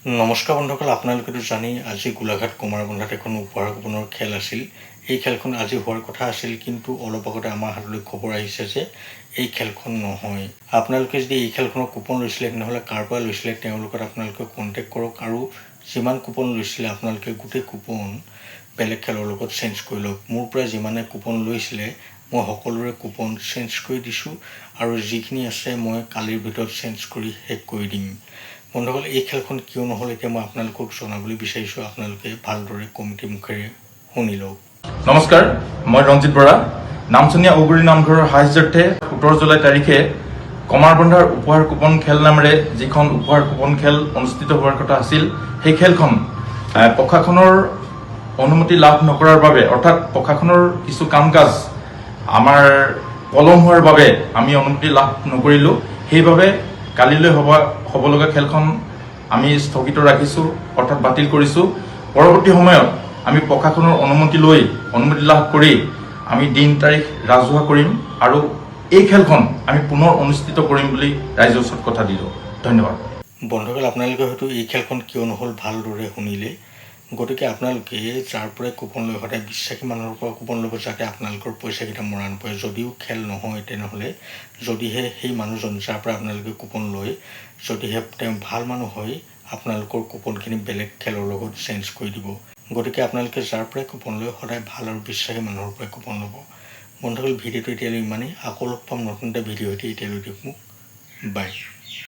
নমস্কাৰ বন্ধুসকল, আপোনালোকেতো জানেই আজি গোলাঘাট কমাৰবন্ধাত এখন উপহাৰ কুপনৰ খেল আছিল। এই খেলখন আজি হোৱাৰ কথা আছিল, কিন্তু অলপ আগতে আমাৰ হাতলৈ খবৰ আহিছে যে এই খেলখন নহয়। আপোনালোকে যদি এই খেলখনৰ কুপন লৈছিলে তেনেহ'লে কাৰ পৰা লৈছিলে তেওঁৰ লগত আপোনালোকে কণ্টেক্ট কৰক, আৰু যিমান কুপন লৈছিলে আপোনালোকে গোটেই কুপন বেলেগ খেলৰ লগত চেঞ্জ কৰি লওক। মোৰ পৰা যিমানে কুপন লৈছিলে মই সকলোৰে কুপন চেঞ্জ কৰি দিছোঁ, আৰু যিখিনি আছে মই কালিৰ ভিতৰত চেঞ্জ কৰি শেষ কৰি দিম। বন্ধুসকল, এই খেলখন কিয় নহ'ল এতিয়া মই আপোনালোকক জনাবলৈ বিচাৰিছোঁ, আপোনালোকে ভালদৰে কমিটিৰ মুখেৰে শুনি লওক। নমস্কাৰ, মই ৰঞ্জিত বৰা। নামচনীয়া ঔগুৰি নামঘৰৰ সাহায্যাৰ্থে 17 জুলাই তাৰিখে কমাৰবন্ধাৰ উপহাৰ কুপন খেল নামেৰে যিখন উপহাৰ কুপন খেল অনুষ্ঠিত হোৱাৰ কথা আছিল, সেই খেলখন প্ৰশাসনৰ অনুমতি লাভ নকৰাৰ বাবে, অৰ্থাৎ প্ৰশাসনৰ কিছু কাম কাজ আমাৰ পলম হোৱাৰ বাবে আমি অনুমতি লাভ নকৰিলোঁ। সেইবাবে কালিলৈ হ'ব লগা খেলখন আমি স্থগিত ৰাখিছোঁ, অৰ্থাৎ বাতিল কৰিছোঁ। পৰৱৰ্তী সময়ত আমি প্ৰশাসনৰ অনুমতি লাভ কৰি আমি দিন তাৰিখ ৰাজহুৱা কৰিম, আৰু এই খেলখন আমি পুনৰ অনুষ্ঠিত কৰিম বুলি ৰাইজৰ ওচৰত কথা দিলোঁ। ধন্যবাদ। বন্ধুসকল, আপোনালোকে হয়তো এই খেলখন কিয় নহ'ল ভালদৰে শুনিলে। গতিকে আপোনালোকে যাৰ পৰাই কুপন লৈ সদায় বিশ্বাসী মানুহৰ পৰা কুপন ল'ব, যাতে আপোনালোকৰ পইচাকেইটা মৰাণ পৰে। যদিও খেল নহয় তেনেহ'লে যদিহে সেই মানুহজন যাৰ পৰা আপোনালোকে কুপন লয়, যদিহে তেওঁ ভাল মানুহ হয়, আপোনালোকৰ কুপনখিনি বেলেগ খেলৰ লগত চেঞ্জ কৰি দিব। গতিকে আপোনালোকে যাৰ পৰাই কুপন লয় সদায় ভাল আৰু বিশ্বাসী মানুহৰ পৰাই কুপন ল'ব। বন্ধুসকল, ভিডিঅ'টো এতিয়ালৈ ইমানেই। আকৌ লগ পাম নতুন এটা ভিডিঅ' সৈতে। এতিয়ালৈ দিয়ক মোক বাই।